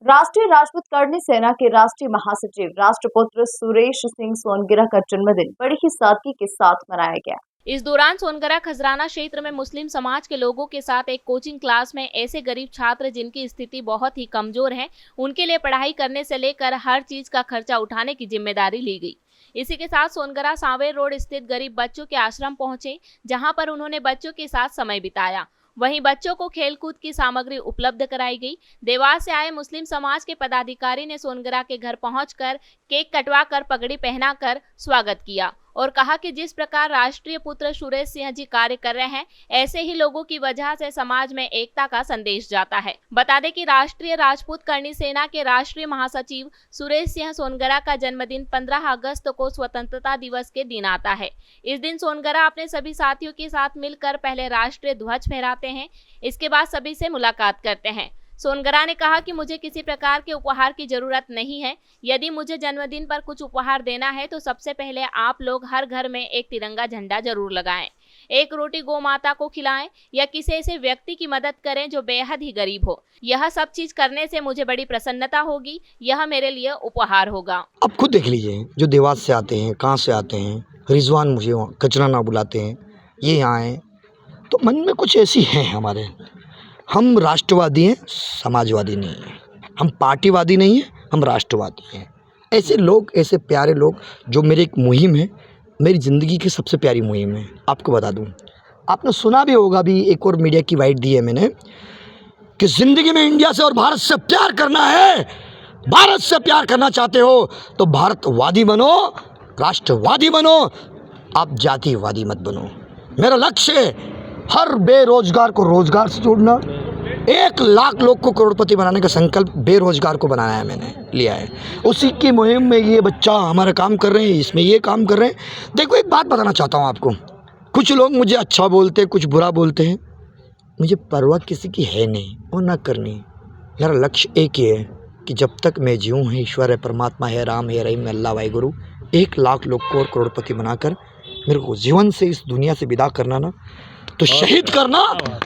राष्ट्रीय राजपूत करनी सेना के राष्ट्रीय महासचिव राष्ट्रपुत्र सुरेश सिंह सोनगिरा का जन्मदिन बड़ी ही सादगी के साथ मनाया गया। इस दौरान सोनगरा खजराना क्षेत्र में मुस्लिम समाज के लोगों के साथ एक कोचिंग क्लास में ऐसे गरीब छात्र जिनकी स्थिति बहुत ही कमजोर है, उनके लिए पढ़ाई करने से लेकर हर चीज का खर्चा उठाने की जिम्मेदारी ली गई। इसी के साथ सोनगरा सांवेर रोड स्थित गरीब बच्चों के आश्रम पहुंचे, जहां पर उन्होंने बच्चों के साथ समय बिताया। वहीं बच्चों को खेलकूद की सामग्री उपलब्ध कराई गई। देवास से आए मुस्लिम समाज के पदाधिकारी ने सोनगरा के घर पहुंचकर केक कटवाकर पगड़ी पहनाकर स्वागत किया और कहा कि जिस प्रकार राष्ट्रीय पुत्र सुरेश सिंह जी कार्य कर रहे हैं, ऐसे ही लोगों की वजह से समाज में एकता का संदेश जाता है। बता दें कि राष्ट्रीय राजपूत करनी सेना के राष्ट्रीय महासचिव सुरेश सिंह सोनगरा का जन्मदिन 15 अगस्त को स्वतंत्रता दिवस के दिन आता है। इस दिन सोनगरा अपने सभी साथियों के साथ मिलकर पहले राष्ट्रीय ध्वज फहराते हैं, इसके बाद सभी से मुलाकात करते हैं। सोनगरा ने कहा कि मुझे किसी प्रकार के उपहार की जरूरत नहीं है। यदि मुझे जन्मदिन पर कुछ उपहार देना है तो सबसे पहले आप लोग हर घर में एक तिरंगा झंडा जरूर लगाएं, एक रोटी गौ माता को खिलाएं या किसी ऐसे व्यक्ति की मदद करें जो बेहद ही गरीब हो। यह सब चीज करने से मुझे बड़ी प्रसन्नता होगी, यह मेरे लिए उपहार होगा। अब खुद देख लीजिए, जो देवास से आते हैं, कहाँ से आते हैं, रिजवान मुझे कचराना बुलाते हैं, ये यहाँ आए तो मन में कुछ ऐसी है हमारे। हम राष्ट्रवादी हैं, समाजवादी नहीं हैं। हम पार्टीवादी नहीं हैं, हम राष्ट्रवादी हैं। ऐसे लोग, ऐसे प्यारे लोग, जो मेरी एक मुहिम है, मेरी ज़िंदगी की सबसे प्यारी मुहिम है। आपको बता दूं, आपने सुना भी होगा, भी एक और मीडिया की वाइट दी है मैंने, कि ज़िंदगी में इंडिया से और भारत से प्यार करना है। भारत से प्यार करना चाहते हो तो भारतवादी बनो, राष्ट्रवादी बनो, आप जातिवादी मत बनो। मेरा लक्ष्य है हर बेरोजगार को रोजगार से जोड़ना, 1 लाख लोग को करोड़पति बनाने का संकल्प बेरोजगार को बनाना है, मैंने लिया है। उसी की मुहिम में ये बच्चा हमारा काम कर रहे हैं, इसमें ये काम कर रहे हैं। देखो, एक बात बताना चाहता हूँ आपको, कुछ लोग मुझे अच्छा बोलते हैं, कुछ बुरा बोलते हैं, मुझे परवाह किसी की है नहीं और ना करनी। मेरा लक्ष्य एक ही है कि जब तक मैं जीऊँ है, ईश्वर है, परमात्मा है, राम है, रहीम है, अल्लाह वाहिगुरु, 1 लाख लोग को और करोड़पति बनाकर मेरे को जीवन से इस दुनिया से विदा करना ना, तो शहीद करना,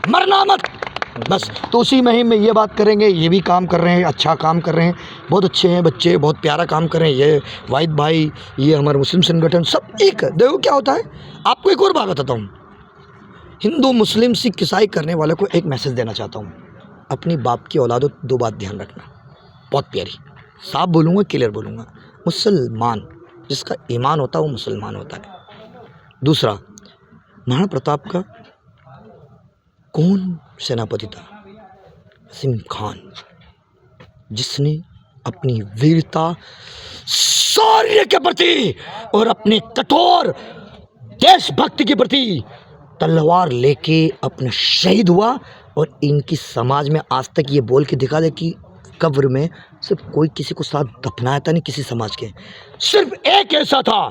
मरना मत, बस। तो उसी मुहिम में ये बात करेंगे। ये भी काम कर रहे हैं, अच्छा काम कर रहे हैं, बहुत अच्छे हैं बच्चे, बहुत प्यारा काम कर रहे हैं। ये वाहिद भाई, ये हमारे मुस्लिम संगठन, सब एक। देखो क्या होता है, आपको एक और बात बताता हूँ। हिंदू, मुस्लिम, सिख, ईसाई करने वाले को एक मैसेज देना चाहता हूँ। अपनी बाप की औलादों, 2 बात ध्यान रखना, बहुत प्यारी, साफ बोलूँगा, क्लियर बोलूँगा। मुसलमान, जिसका ईमान होता है वो मुसलमान होता है। दूसरा, महाराणा प्रताप का कौन सेनापति था? सिम खान, जिसने अपनी वीरता, शौर्य के प्रति और अपने कठोर देशभक्ति के प्रति तलवार लेके अपना शहीद हुआ। और इनकी समाज में आज तक ये बोल के दिखा दे कि कब्र में सिर्फ कोई किसी को साथ दफनाया था नहीं, किसी समाज के, सिर्फ एक ऐसा था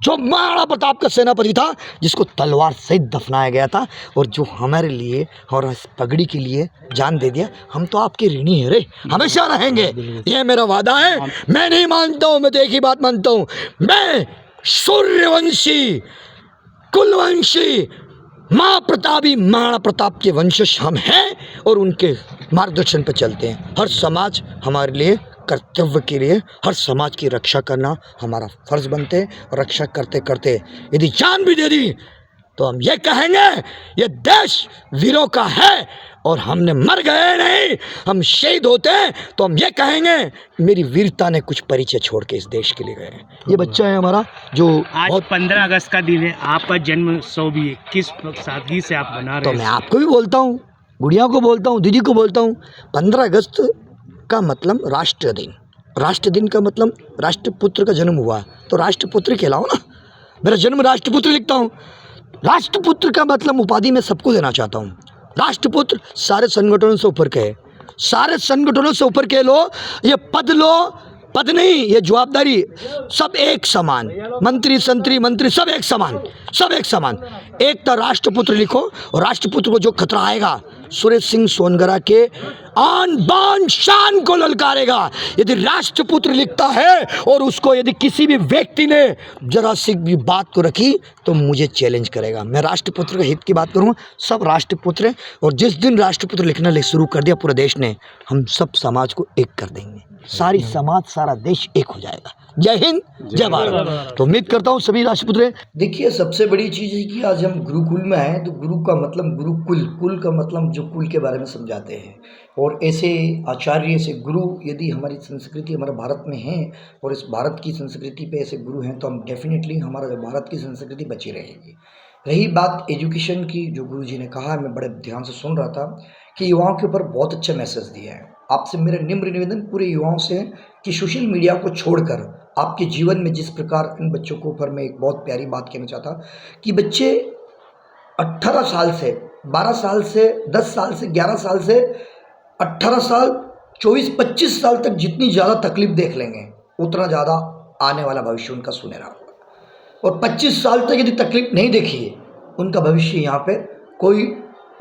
जो महाराणा प्रताप का सेनापति था, जिसको तलवार सहित दफनाया गया था, और जो हमारे लिए और इस पगड़ी के लिए जान दे दिया। हम तो आपके ऋणी हैं रे, हमेशा रहेंगे, ये मेरा वादा है। मैं नहीं मानता हूँ, मैं तो एक ही बात मानता हूँ, मैं सूर्यवंशी, कुलवंशी, माँ प्रतापी महाराणा प्रताप के वंशज हम हैं और उनके मार्गदर्शन पर चलते हैं। हर समाज हमारे लिए कर्तव्य के लिए, हर समाज की रक्षा करना हमारा फर्ज बनते हैं। और रक्षा करते करते यदि जान भी दे दी तो हम ये कहेंगे ये देश वीरों का है और हमने मर गए नहीं, हम शहीद होते हैं तो हम ये कहेंगे मेरी वीरता ने कुछ परिचय छोड़ के इस देश के लिए गए हैं। ये बच्चा है हमारा जो आज 15 अगस्त का दिन है, आपका जन्म उत्सव भी है, किस सादगी से आप बना रहे हैं? तो मैं आपको भी बोलता हूँ, गुड़िया को बोलता हूँ, दीदी को बोलता हूँ, 15 अगस्त का मतलब राष्ट्र दिन। राष्ट्र दिन का मतलब राष्ट्रपुत्र का जन्म हुआ, तो राष्ट्रपुत्र कहलाओ ना। मेरा जन्म राष्ट्रपुत्र लिखता हूँ। राष्ट्रपुत्र का मतलब उपाधि मैं सबको देना चाहता हूँ। राष्ट्रपुत्र सारे संगठनों से ऊपर के, सारे संगठनों से ऊपर के लो, ये पद लो, पद नहीं, ये जवाबदारी, सब एक समान, मंत्री संतरी मंत्री सब एक समान, सब एक समान। एक तो राष्ट्रपुत्र लिखो, और राष्ट्रपुत्र को जो खतरा आएगा सुरेश सिंह सोनगरा के आन बान शान को ललकारेगा। यदि राष्ट्रपुत्र लिखता है और उसको यदि किसी भी व्यक्ति ने जरा सी भी बात को रखी तो मुझे चैलेंज करेगा। मैं राष्ट्रपुत्र के हित की बात करूँगा, सब राष्ट्रपुत्र हैं और जिस दिन राष्ट्रपुत्र लिखना शुरू कर दिया पूरे देश ने, हम सब समाज को एक कर देंगे, सारी समाज सारा देश एक हो जाएगा। जय हिंद, जय भारत। तो उम्मीद करता हूँ सभी राष्ट्रपुत्र। देखिए, सबसे बड़ी चीज़ है कि आज हम गुरुकुल में आए, तो गुरु का मतलब गुरुकुल, कुल का मतलब जो कुल के बारे में समझाते हैं। और ऐसे आचार्य, ऐसे गुरु यदि हमारी संस्कृति हमारे भारत में है और इस भारत की संस्कृति पे ऐसे गुरु हैं, तो हम डेफिनेटली हमारा जो भारत की संस्कृति बची रहेगी। रही बात एजुकेशन की, जो गुरु जी ने कहा, मैं बड़े ध्यान से सुन रहा था कि युवाओं के ऊपर बहुत अच्छा मैसेज दिया है। आपसे मेरा निम्र निवेदन पूरे युवाओं से है कि सोशल मीडिया को छोड़कर आपके जीवन में जिस प्रकार इन बच्चों के ऊपर मैं एक बहुत प्यारी बात कहना चाहता कि बच्चे 18 साल से 12 साल से 10 साल से 11 साल से 18 साल 24-25 साल तक जितनी ज़्यादा तकलीफ देख लेंगे उतना ज़्यादा आने वाला भविष्य उनका सुनहरा होगा। और 25 साल तक यदि तकलीफ नहीं देखी है, उनका भविष्य यहाँ पे कोई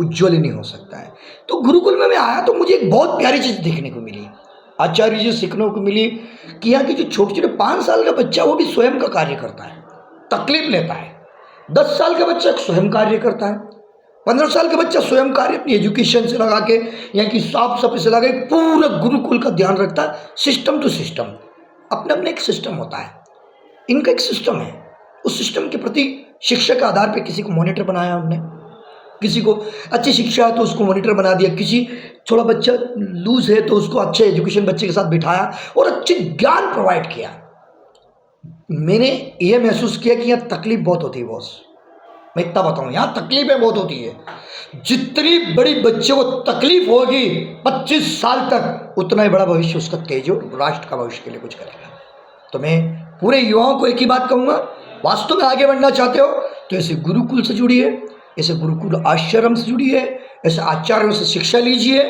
उज्ज्वल ही नहीं हो सकता है। तो गुरुकुल में मैं आया तो मुझे एक बहुत प्यारी चीज़ देखने को मिली, आचार्य जी सीखने को मिली कि यहाँ की जो छोटे छोटे 5 साल का बच्चा वो भी स्वयं का कार्य करता है, तकलीफ लेता है। 10 साल का बच्चा स्वयं कार्य करता है, 15 साल का बच्चा स्वयं कार्य अपनी एजुकेशन से लगा के, यहाँ की साफ सफाई से लगा के पूरा गुरुकुल का ध्यान रखता है। सिस्टम टू सिस्टम, अपने अपने एक सिस्टम होता है, इनका एक सिस्टम है। उस सिस्टम के प्रति शिक्षा के आधार पर किसी को मॉनिटर बनाया हमने, किसी को अच्छी शिक्षा है तो उसको मॉनिटर बना दिया, किसी थोड़ा बच्चा लूज है तो उसको अच्छे एजुकेशन बच्चे के साथ बिठाया और अच्छे ज्ञान प्रोवाइड किया। मैंने ये महसूस किया कि यहाँ तकलीफ बहुत होती है बॉस, मैं इतना बताऊँ, यहाँ तकलीफें बहुत होती है। जितनी बड़ी बच्चे को तकलीफ होगी 25 साल तक, उतना ही बड़ा भविष्य उसका तेज हो, राष्ट्र का भविष्य के लिए कुछ करेगा। तो मैं पूरे युवाओं को एक ही बात कहूँगा, वास्तव में आगे बढ़ना चाहते हो तो ऐसे गुरुकुल से जुड़िए, ऐसे गुरुकुल आश्रम से जुड़िए, ऐसे आचार्यों से शिक्षा लीजिए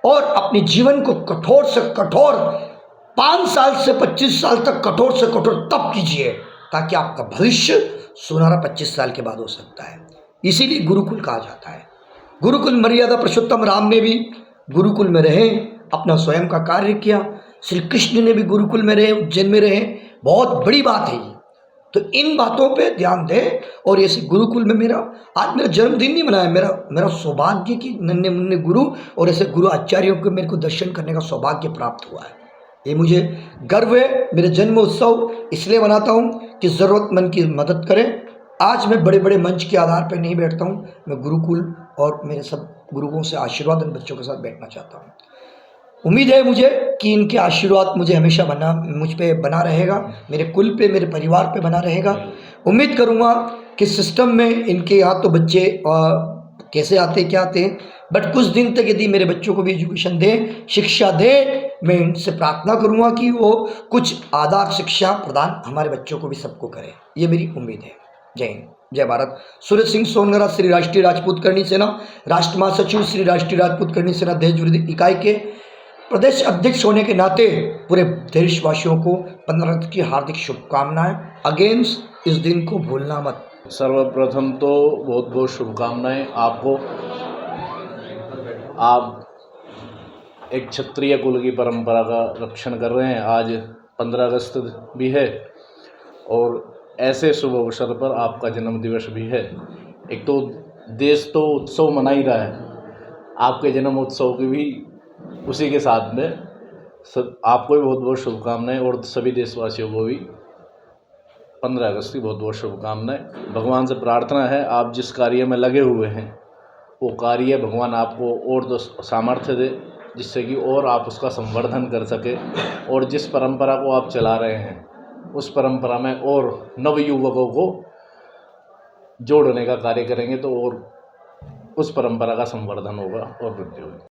और अपने जीवन को कठोर से कठोर 5 साल से 25 साल तक कठोर से कठोर तप कीजिए, ताकि आपका भविष्य सुनहरा 25 साल के बाद हो सकता है। इसीलिए गुरुकुल कहा जाता है। गुरुकुल मर्यादा पुरुषोत्तम राम ने भी गुरुकुल में रहे, अपना स्वयं का कार्य किया। श्री कृष्ण ने भी गुरुकुल में रहे, उज्जैन में रहे, बहुत बड़ी बात है। तो इन बातों पे ध्यान दें। और ऐसे गुरुकुल में आज मेरा जन्मदिन नहीं मनाया, मेरा सौभाग्य कि नन्हे मुन्ने गुरु और ऐसे गुरु आचार्यों को मेरे को दर्शन करने का सौभाग्य प्राप्त हुआ है। ये मुझे गर्व है। मेरे जन्म उत्सव इसलिए मनाता हूँ कि ज़रूरतमंद की मदद करें। आज मैं बड़े बड़े मंच के आधार पर नहीं बैठता हूँ, मैं गुरुकुल और मेरे सब गुरुओं से आशीर्वाद इन बच्चों के साथ बैठना चाहता हूँ। उम्मीद है मुझे कि इनके आशीर्वाद मुझे हमेशा मुझ पे बना रहेगा, मेरे कुल पे, मेरे परिवार पे बना रहेगा। उम्मीद करूँगा कि सिस्टम में इनके यहाँ तो बच्चे कैसे आते क्या आते हैं, बट कुछ दिन तक यदि मेरे बच्चों को भी एजुकेशन दें, शिक्षा दें, मैं इनसे प्रार्थना करूँगा कि वो कुछ आधार शिक्षा प्रदान हमारे बच्चों को भी सबको करें। ये मेरी उम्मीद है। जय हिंद, जय भारत। सुरेश सिंह सोनगरा, श्री राष्ट्रीय राजपूत करणी सेना, राष्ट्र महासचिव, श्री राष्ट्रीय राजपूत करणी सेना देश विरोधी इकाई के प्रदेश अध्यक्ष होने के नाते पूरे देशवासियों को 15 अगस्त की हार्दिक शुभकामनाएं। अगेंस्ट इस दिन को भूलना मत। सर्वप्रथम तो बहुत बहुत शुभकामनाएं आपको। आप एक क्षत्रिय कुल की परंपरा का रक्षण कर रहे हैं। आज 15 अगस्त भी है और ऐसे शुभ अवसर पर आपका जन्म दिवस भी है। एक तो देश तो उत्सव मना ही रहा है, आपके जन्म उत्सव की भी उसी के साथ में आपको भी बहुत बहुत शुभकामनाएं और सभी देशवासियों को भी 15 अगस्त की बहुत बहुत शुभकामनाएं। भगवान से प्रार्थना है आप जिस कार्य में लगे हुए हैं वो कार्य भगवान आपको और तो सामर्थ्य दे, जिससे कि और आप उसका संवर्धन कर सके और जिस परंपरा को आप चला रहे हैं उस परंपरा में और नवयुवकों को जोड़ने का कार्य करेंगे तो और उस परंपरा का संवर्धन होगा और वृद्धि होगी।